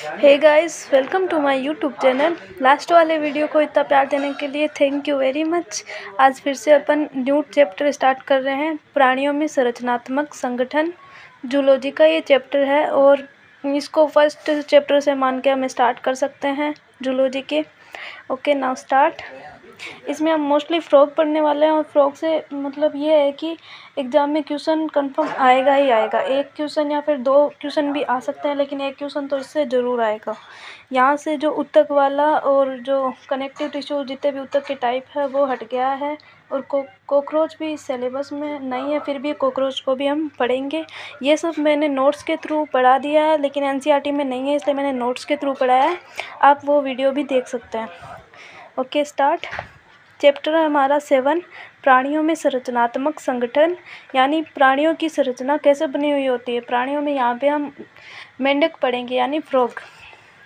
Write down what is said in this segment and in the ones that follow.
Hey guys, welcome to my YouTube channel. Last वाले video को इतना प्यार देने के लिए थैंक यू वेरी मच। आज फिर से अपन न्यू चैप्टर स्टार्ट कर रहे हैं। प्राणियों में संरचनात्मक संगठन, जूलॉजी का ये चैप्टर है और इसको फर्स्ट चैप्टर से मान के हम स्टार्ट कर सकते हैं जूलॉजी के। Okay, now start. इसमें हम मोस्टली फ्रॉग पढ़ने वाले हैं और फ्रॉग से मतलब ये है कि एग्ज़ाम में क्वेश्चन कंफर्म आएगा ही आएगा। एक क्वेश्चन या फिर दो क्वेश्चन भी आ सकते हैं, लेकिन एक क्वेश्चन तो इससे ज़रूर आएगा। यहाँ से जो ऊतक वाला और जो कनेक्टिव टिश्यू जितने भी ऊतक के टाइप है वो हट गया है। और कॉकरोच भी सिलेबस में नहीं है, फिर भी कॉकरोच को भी हम पढ़ेंगे। ये सब मैंने नोट्स के थ्रू पढ़ा दिया है, लेकिन एनसीईआरटी में नहीं है, इसलिए मैंने नोट्स के थ्रू पढ़ाया है। आप वो वीडियो भी देख सकते हैं। Okay, start. चैप्टर है हमारा 7, प्राणियों में संरचनात्मक संगठन, यानी प्राणियों की संरचना कैसे बनी हुई होती है। प्राणियों में यहाँ पे हम मेंढक पढ़ेंगे, यानी फ्रॉग,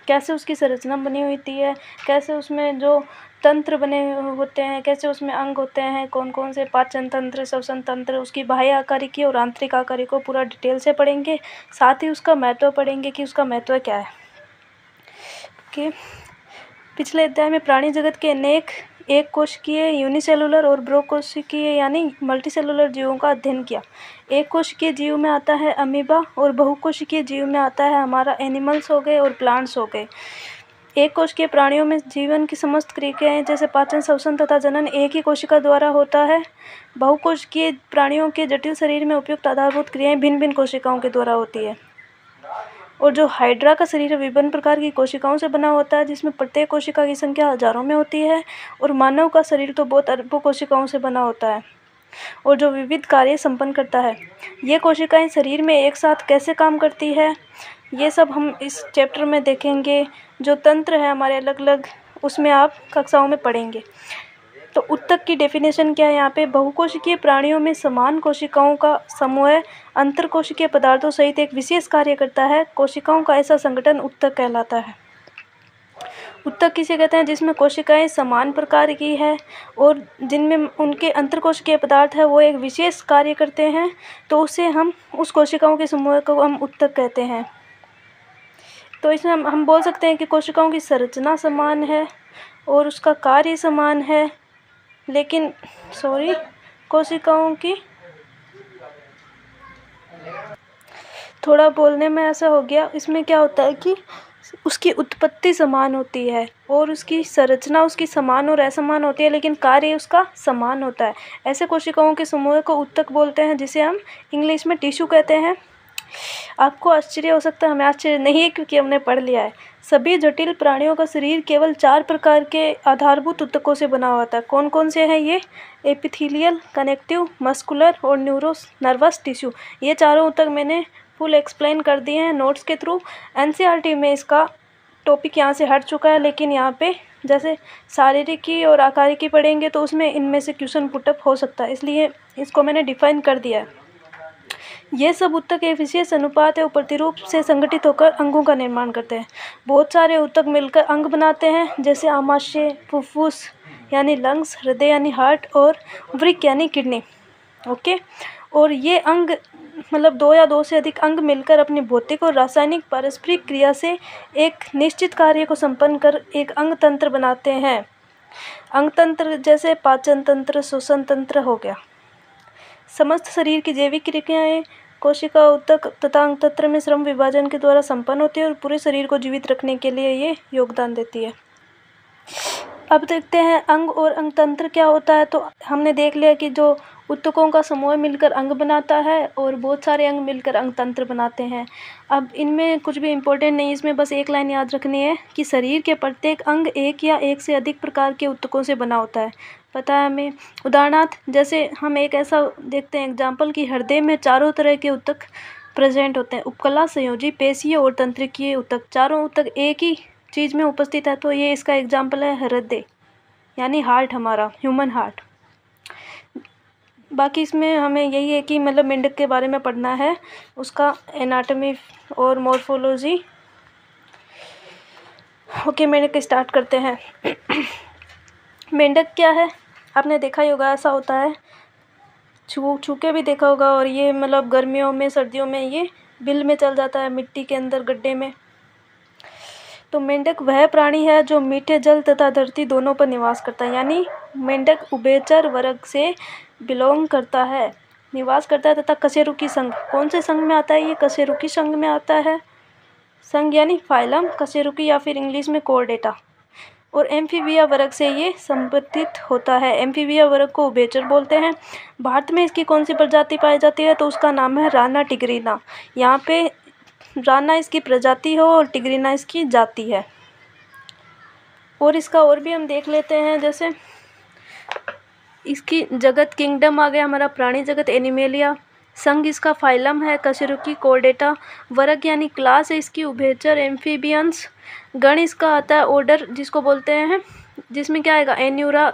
कैसे उसकी संरचना बनी हुई होती है, कैसे उसमें जो तंत्र बने होते हैं, कैसे उसमें अंग होते हैं, कौन कौन से पाचन तंत्र, श्वसन तंत्र, उसकी बाह्य आकारिकी और आंतरिक आकारिकी को पूरा डिटेल से पढ़ेंगे। साथ ही उसका महत्व पढ़ेंगे कि उसका महत्व क्या है। ओके, पिछले अध्याय में प्राणी जगत के अनेक एक कोशिकीय, यूनिसेलुलर और बहुकोशिकीय यानी मल्टीसेलुलर जीवों का अध्ययन किया। एक कोशिकीय जीव में आता है अमीबा और बहुकोशिकीय जीव में आता है हमारा एनिमल्स हो गए और प्लांट्स हो गए। एक कोशिकीय प्राणियों में जीवन की समस्त क्रियाएं जैसे पाचन, श्वसन तथा जनन एक ही कोशिका द्वारा होता है। बहुकोशिकीय प्राणियों के जटिल शरीर में उपयुक्त आधारभूत क्रियाएं भिन्न भिन्न कोशिकाओं के द्वारा होती है। और जो हाइड्रा का शरीर विभिन्न प्रकार की कोशिकाओं से बना होता है, जिसमें प्रत्येक कोशिका की संख्या हजारों में होती है। और मानव का शरीर तो बहुत अरबों कोशिकाओं से बना होता है और जो विविध कार्य संपन्न करता है। ये कोशिकाएं शरीर में एक साथ कैसे काम करती है, ये सब हम इस चैप्टर में देखेंगे। जो तंत्र है हमारे अलग अलग, उसमें आप कक्षाओं में पढ़ेंगे। तो ऊतक की डेफिनेशन क्या है यहाँ पे। बहुकोशिकीय प्राणियों में समान कोशिकाओं का समूह अंतरकोशिकीय पदार्थों सहित एक विशेष कार्य करता है। कोशिकाओं का ऐसा संगठन ऊतक कहलाता है। ऊतक किसे कहते हैं, जिसमें कोशिकाएं समान प्रकार की है और जिनमें उनके अंतरकोशिकीय पदार्थ है वो एक विशेष कार्य करते हैं, तो उसे हम उस कोशिकाओं के समूह को हम ऊतक कहते हैं। तो इसमें हम बोल सकते हैं कि कोशिकाओं की संरचना समान है और उसका कार्य समान है, लेकिन कोशिकाओं की थोड़ा बोलने में ऐसा हो गया। इसमें क्या होता है कि उसकी उत्पत्ति समान होती है और उसकी संरचना उसकी समान और असमान होती है, लेकिन कार्य उसका समान होता है। ऐसे कोशिकाओं के समूह को ऊतक बोलते हैं, जिसे हम इंग्लिश में टिश्यू कहते हैं। आपको आश्चर्य हो सकता है, हमें आश्चर्य नहीं है क्योंकि हमने पढ़ लिया है। सभी जटिल प्राणियों का शरीर केवल 4 प्रकार के आधारभूत ऊतकों से बना होता है। कौन कौन से हैं ये? एपिथेलियल, कनेक्टिव, मस्कुलर और नर्वस टिश्यू। ये चारों ऊतक मैंने फुल एक्सप्लेन कर दिए हैं नोट्स के थ्रू। एनसीईआरटी में इसका टॉपिक यहाँ से हट चुका है, लेकिन यहाँ पे जैसे शारीरिकी और आकारिकी पढ़ेंगे तो उसमें इनमें से क्वेश्चन पुटअप हो सकता है, इसलिए इसको मैंने डिफाइन कर दिया है। ये सब ऊतक एक विशेष अनुपात है और प्रतिरूप से संगठित होकर अंगों का निर्माण करते हैं। बहुत सारे ऊतक मिलकर अंग बनाते हैं, जैसे आमाशय, फुफ्फुस यानी लंग्स, हृदय यानी हार्ट और वृक्क यानी किडनी। ओके, और ये अंग मतलब 2 या 2 से अधिक अंग मिलकर अपनी भौतिक और रासायनिक पारस्परिक क्रिया से एक निश्चित कार्य को संपन्न कर एक अंग तंत्र बनाते हैं। अंग तंत्र जैसे पाचन तंत्र, श्वसन तंत्र हो गया। समस्त शरीर की जैविक क्रियाएं कोशिका, ऊतक तथा अंग तंत्र में श्रम विभाजन के द्वारा संपन्न होती है और पूरे शरीर को जीवित रखने के लिए ये योगदान देती है। अब देखते हैं अंग और अंग तंत्र क्या होता है। तो हमने देख लिया कि जो ऊतकों का समूह मिलकर अंग बनाता है और बहुत सारे अंग मिलकर अंग तंत्र बनाते हैं। अब इनमें कुछ भी इम्पोर्टेंट नहीं, इसमें बस एक लाइन याद रखनी है कि शरीर के प्रत्येक अंग एक या एक से अधिक प्रकार के ऊतकों से बना होता है, पता है हमें। उदाहरणार्थ जैसे हम एक ऐसा देखते हैं एग्जाम्पल कि हृदय में चारों तरह के ऊतक प्रेजेंट होते हैं। उपकला, संयोजी, पेशीय और तंत्रिकीय ऊतक, चारों ऊतक एक ही चीज़ में उपस्थित है, तो ये इसका एग्जाम्पल है हृदय यानी हार्ट, हमारा ह्यूमन हार्ट। बाकी इसमें हमें यही है कि मतलब मेंढक के बारे में पढ़ना है, उसका एनाटॉमी और मॉर्फोलॉजी। ओके, मेंढक स्टार्ट करते हैं। मेंढक क्या है, आपने देखा ही होगा, ऐसा होता है, छू के भी देखा होगा। और ये मतलब गर्मियों में सर्दियों में ये बिल में चल जाता है, मिट्टी के अंदर गड्ढे में। तो मेंढक वह प्राणी है जो मीठे जल तथा धरती दोनों पर निवास करता है, यानी मेंढक उभयचर वर्ग से बिलोंग करता है, निवास करता है। तथा कशेरुकी संघ, कौन से संघ में आता है ये? कशेरुकी संघ में आता है। संघ यानी फाइलम, कशेरुकी या फिर इंग्लिश में कोर्डेटा। और एम्फीबिया वर्ग से ये संबंधित होता है। एम्फीबिया वर्ग को उभयचर बोलते हैं। भारत में इसकी कौन सी प्रजाति पाई जाती है? तो उसका नाम है राना टिग्रीना। यहाँ पे राना इसकी प्रजाति हो और टिग्रीना इसकी जाति है। और इसका और भी हम देख लेते हैं, जैसे इसकी जगत किंगडम आ गया हमारा, प्राणी जगत एनिमेलिया। संघ इसका फाइलम है कशेरुकी कोर्डेटा। वर्ग यानी क्लास है इसकी उभयचर एम्फीबियंस। गण इसका आता है ऑर्डर, जिसको बोलते हैं, जिसमें क्या आएगा? एन्यूरा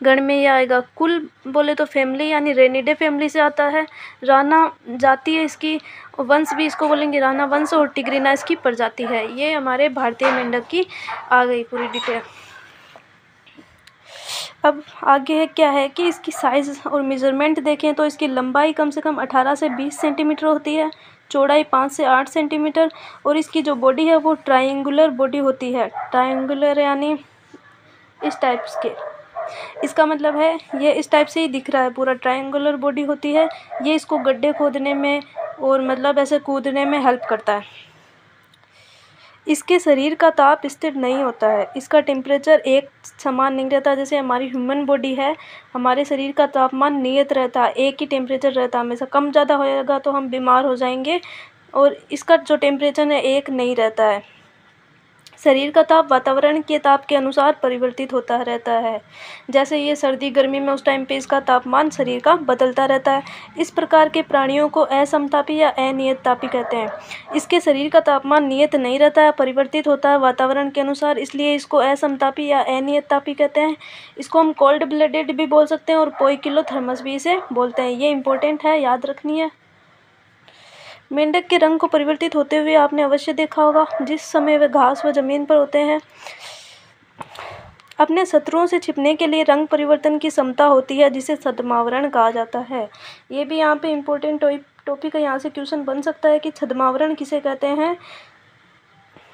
गण में ये आएगा। कुल बोले तो फैमिली यानी रेनिडे फैमिली से आता है। राना जाति है इसकी, वंश भी इसको बोलेंगे राना वंश, और टिग्रीना इसकी प्रजाति है। ये हमारे भारतीय मेंढक की आ गई पूरी डिटेल। अब आगे है क्या है कि इसकी साइज़ और मेज़रमेंट देखें तो इसकी लंबाई कम से कम 18 से 20 सेंटीमीटर होती है, चौड़ाई 5 से 8 सेंटीमीटर, और इसकी जो बॉडी है वो ट्रायंगुलर बॉडी होती है। ट्रायंगुलर यानी इस टाइप्स के, इसका मतलब है ये इस टाइप से ही दिख रहा है, पूरा ट्रायंगुलर बॉडी होती है। ये इसको गड्ढे खोदने में और मतलब ऐसे कूदने में हेल्प करता है। इसके शरीर का ताप स्थिर नहीं होता है, इसका टेम्परेचर एक समान नहीं रहता। जैसे हमारी ह्यूमन बॉडी है, हमारे शरीर का तापमान नियत रहता है, एक ही टेम्परेचर रहता है। हमेशा कम ज़्यादा होएगा तो हम बीमार हो जाएंगे, और इसका जो टेम्परेचर है एक नहीं रहता है। शरीर का ताप वातावरण के ताप के अनुसार परिवर्तित होता रहता है। जैसे ये सर्दी गर्मी में उस टाइम पे इसका तापमान शरीर का बदलता रहता है। इस प्रकार के प्राणियों को असमतापी या अनियत तापी कहते हैं। इसके शरीर का तापमान नियत नहीं रहता है, परिवर्तित होता है वातावरण के अनुसार, इसलिए इसको असमतापी या अनियत तापी कहते हैं। इसको हम कोल्ड ब्लडेड भी बोल सकते हैं और पोइकिलोथर्मस भी इसे बोलते हैं। ये इंपॉर्टेंट है, याद रखनी है। मेंढक के रंग को परिवर्तित होते हुए आपने अवश्य देखा होगा। जिस समय वे घास व जमीन पर होते हैं, अपने शत्रुओं से छिपने के लिए रंग परिवर्तन की क्षमता होती है, जिसे छद्मावरण कहा जाता है। ये भी यहाँ पे इम्पोर्टेंट टॉपिक है, यहाँ से क्वेश्चन बन सकता है कि छद्मावरण किसे कहते हैं।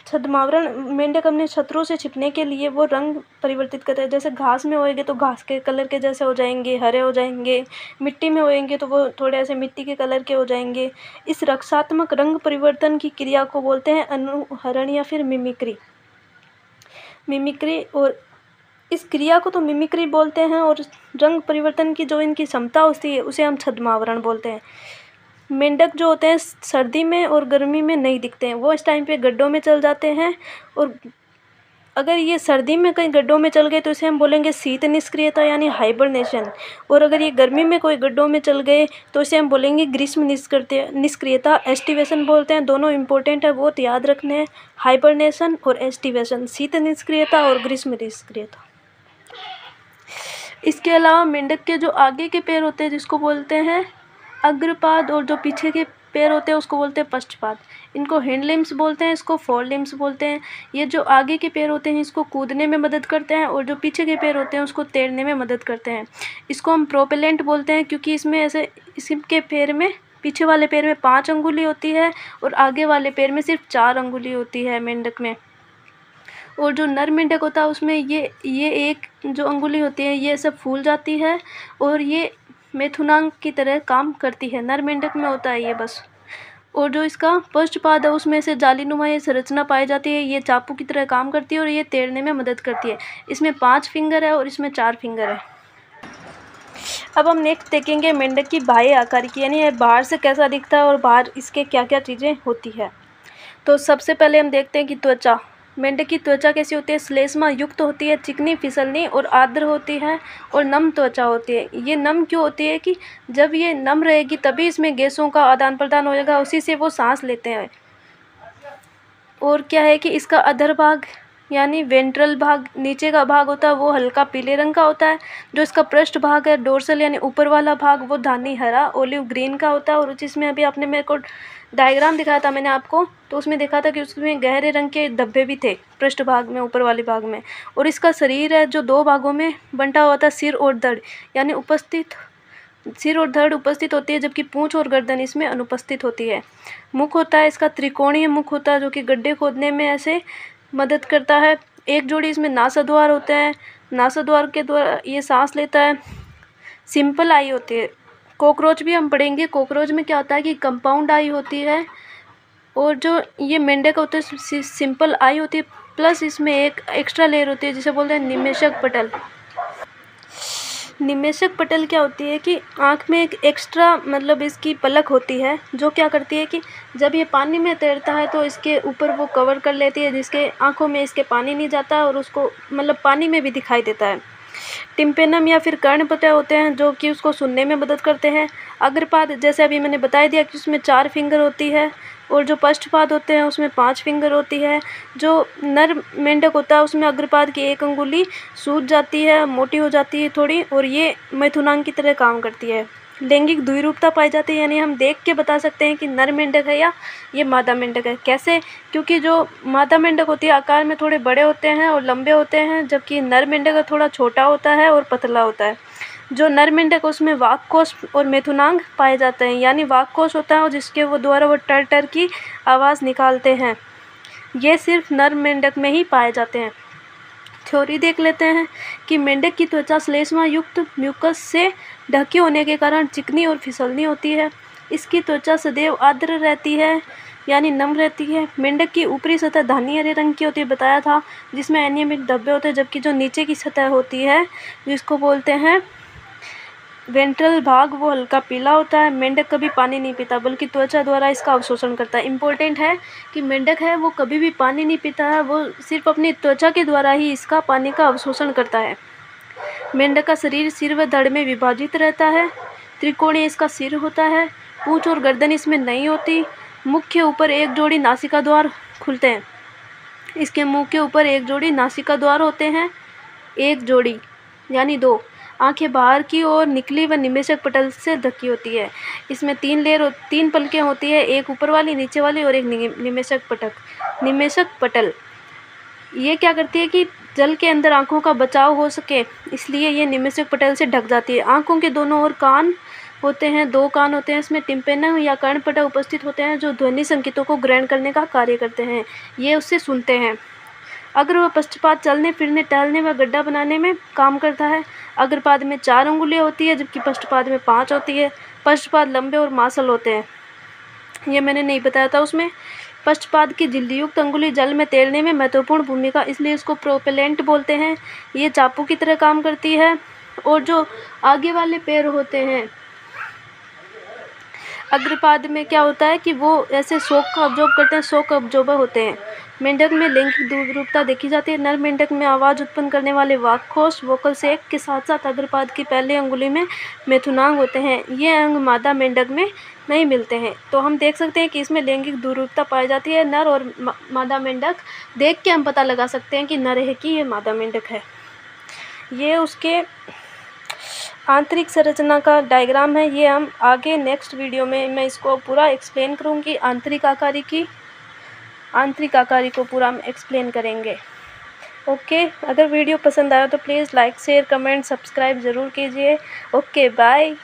छद्मावरण, मेंढक अपने शत्रुओं से छिपने के लिए वो रंग परिवर्तित करते हैं। जैसे घास में होएंगे तो घास के कलर के जैसे हो जाएंगे, हरे हो जाएंगे। मिट्टी में होएंगे तो वो थोड़े ऐसे मिट्टी के कलर के हो जाएंगे। इस रक्षात्मक रंग परिवर्तन की क्रिया को बोलते हैं अनुहरण या फिर मिमिक्री। मिमिक्री, और इस क्रिया को तो मिमिक्री बोलते हैं, और रंग परिवर्तन की जो इनकी क्षमता होती है उसे हम छद्मावरण बोलते हैं। मेंढक जो होते हैं सर्दी में और गर्मी में नहीं दिखते हैं, वो इस टाइम पे गड्ढों में चल जाते हैं। और अगर ये सर्दी में कहीं गड्ढों में चल गए तो इसे हम बोलेंगे शीत निष्क्रियता यानी हाइबरनेशन। और अगर ये गर्मी में कोई गड्ढों में चल गए तो इसे हम बोलेंगे ग्रीष्म निष्क्रियता, एस्टिवेशन बोलते हैं। दोनों इंपॉर्टेंट है, बहुत याद रखने हैं, हाइबरनेशन और एस्टिवेशन, शीत निष्क्रियता और ग्रीष्म निष्क्रियता। इसके अलावा मेंढक के जो आगे के पैर होते हैं जिसको बोलते हैं अग्रपाद, और जो पीछे के पैर होते हैं उसको बोलते हैं पश्चपाद। इनको हिंड लिम्स बोलते हैं, इसको फोर लिम्स बोलते हैं। ये जो आगे के पैर होते हैं इसको कूदने में मदद करते हैं, और जो पीछे के पैर होते हैं उसको तैरने में मदद करते हैं। इसको हम प्रोपेलेंट बोलते हैं, क्योंकि इसमें ऐसे इसके पैर में, पीछे वाले पैर में 5 अंगुली होती है और आगे वाले पैर में सिर्फ 4 अंगुली होती है मेंढक में। और जो नर मेंढक होता है उसमें ये एक जो अंगुली होती है ये सब फूल जाती है, और ये मेथुनांग की तरह काम करती है। नर मेंढक में होता है ये बस। और जो इसका पश्चपाद है उसमें से जालीनुमा ये संरचना पाई जाती है, ये चाकू की तरह काम करती है और ये तैरने में मदद करती है। इसमें 5 फिंगर है और इसमें 4 फिंगर है। अब हम नेक्स्ट देखेंगे मेंढक की बाह्य आकार की, यानी ये बाहर से कैसा दिखता है और बाहर इसके क्या क्या चीज़ें होती है। तो सबसे पहले हम देखते हैं कि त्वचा। मेंढक की त्वचा कैसी होती है? श्लेष्मा युक्त होती है, चिकनी फिसलनी और आर्द्र होती है, और नम त्वचा होती है। ये नम क्यों होती है? कि जब ये नम रहेगी तभी इसमें गैसों का आदान प्रदान होएगा, उसी से वो सांस लेते हैं। और क्या है कि इसका अधर भाग यानी वेंट्रल भाग, नीचे का भाग होता है वो हल्का पीले रंग का होता है। जो इसका पृष्ठ भाग है डोर्सल यानी ऊपर वाला भाग, वो धानी हरा ओलिव ग्रीन का होता है। और जिसमें अभी आपने मेरे को डायग्राम दिखाया था मैंने आपको, तो उसमें देखा था कि उसमें गहरे रंग के धब्बे भी थे पृष्ठ भाग में, ऊपर वाले भाग में। और इसका शरीर है जो 2 भागों में बंटा हुआ था, सिर और धड़, यानी सिर और धड़ उपस्थित होती है, जबकि पूंछ और गर्दन इसमें अनुपस्थित होती है। मुख होता है इसका त्रिकोणीय मुख होता है, जो कि गड्ढे खोदने में ऐसे मदद करता है। एक जोड़ी इसमें नासाद्वार होते हैं, नासाद्वार के द्वारा ये सांस लेता है। सिंपल आई होती है। कॉकरोच भी हम पढ़ेंगे। कॉकरोच में क्या होता है कि कंपाउंड आई होती है, और जो ये मेंढक होते हैं सिंपल आई होती है, प्लस इसमें एक एक्स्ट्रा लेयर होती है जिसे बोलते हैं निमेशक पटल। निमेशक पटल क्या होती है कि आँख में एक एक्स्ट्रा मतलब इसकी पलक होती है, जो क्या करती है कि जब ये पानी में तैरता है तो इसके ऊपर वो कवर कर लेती है, जिसके आँखों में इसके पानी नहीं जाता और उसको मतलब पानी में भी दिखाई देता है। टिम्पेनम या फिर कर्णपटल होते हैं जो कि उसको सुनने में मदद करते हैं। अग्रपाद जैसे अभी मैंने बता दिया कि उसमें 4 फिंगर होती है, और जो पश्चपाद होते हैं उसमें 5 फिंगर होती है। जो नर मेंढक होता है उसमें अग्रपाद की 1 अंगुली सूज जाती है, मोटी हो जाती है थोड़ी, और ये मैथुनांग की तरह काम करती है। लैंगिक द्विरूपता पाई जाती है, यानी हम देख के बता सकते हैं कि नर मेंढक है या ये मादा मेंढक है। कैसे? क्योंकि जो मादा मेंढक होती है आकार में थोड़े बड़े होते हैं और लंबे होते हैं, जबकि नर मेंढक थोड़ा छोटा होता है और पतला होता है। जो नर मेंढक उसमें वाक्कोश और मैथुनांग पाए जाते हैं, यानी वाक्कोश होता है और जिसके वो द्वारा वो टर टर की आवाज़ निकालते हैं। ये सिर्फ नर मेंढक में ही पाए जाते हैं। थ्योरी देख लेते हैं कि मेंढक की त्वचा श्लेष्मा युक्त म्यूकस से ढकी होने के कारण चिकनी और फिसलनी होती है। इसकी त्वचा सदैव आर्द्र रहती है, यानी नम रहती है। मेंढक की ऊपरी सतह धानी हरे रंग की होती है, बताया था, जिसमें अनियमित धब्बे होते हैं, जबकि जो नीचे की सतह होती है जिसको बोलते हैं वेंट्रल भाग, वो हल्का पीला होता है। मेंढक कभी पानी नहीं पीता बल्कि त्वचा द्वारा इसका अवशोषण करता है। इंपॉर्टेंट है कि मेंढक है वो कभी भी पानी नहीं पीता है, वो सिर्फ अपनी त्वचा के द्वारा ही इसका पानी का अवशोषण करता है। मेंढक का शरीर सिर व धड़ में विभाजित रहता है। त्रिकोणीय इसका सिर होता है। पूंछ और गर्दन इसमें नहीं होती। मुख के ऊपर 1 जोड़ी नासिका द्वार खुलते हैं। इसके मुंह के ऊपर 1 जोड़ी नासिका द्वार होते हैं, 1 जोड़ी यानी 2। आंखें बाहर की ओर निकली व निमेशक पटल से ढकी होती है। इसमें 3 पलकें होती है, एक ऊपर वाली, नीचे वाली और एक निमेशक पटल। ये क्या करती है कि जल के अंदर आंखों का बचाव हो सके, इसलिए ये निमेशक पटल से ढक जाती है। आंखों के दोनों ओर कान होते हैं, 2 कान होते हैं। इसमें टिम्पेनम या कर्णपटल उपस्थित होते हैं जो ध्वनि संकेतों को ग्रहण करने का कार्य करते हैं। ये उससे सुनते हैं। अगर वह पश्चपाद चलने फिरने, टहलने व गड्ढा बनाने में काम करता है। अग्रपाद में 4 अंगुलियां होती है, जबकि पश्चपाद में 5 होती है। पश्चपाद लंबे और मांसल होते हैं, ये मैंने नहीं बताया था उसमें। पश्चपाद की झिल्लीयुक्त अंगुली जल में तैरने में महत्वपूर्ण भूमिका, इसलिए इसको प्रोपेलेंट बोलते हैं। ये चापू की तरह काम करती है। और जो आगे वाले पैर होते हैं अग्रपाद में, क्या होता है कि वो ऐसे शॉक का अब्जॉर्ब करते हैं, शॉक अब्जॉर्बर होते हैं। मेंढक में लैंगिक द्विरूपता देखी जाती है। नर मेंढक में आवाज़ उत्पन्न करने वाले वाक्कोश वोकल सैक के साथ साथ अग्रपाद की पहली अंगुली में मैथुनांग होते हैं। ये अंग मादा मेंढक में नहीं मिलते हैं। तो हम देख सकते हैं कि इसमें लैंगिक द्विरूपता पाई जाती है। नर और मादा मेंढक देख के हम पता लगा सकते हैं कि नर है कि ये मादा मेंढक है। ये उसके आंतरिक संरचना का डायग्राम है। ये हम आगे नेक्स्ट वीडियो में मैं इसको पूरा एक्सप्लेन करूँगी। आंतरिक आकारी को पूरा हम एक्सप्लेन करेंगे। ओके, अगर वीडियो पसंद आया तो please like, share, comment, subscribe ज़रूर कीजिए। Okay, bye.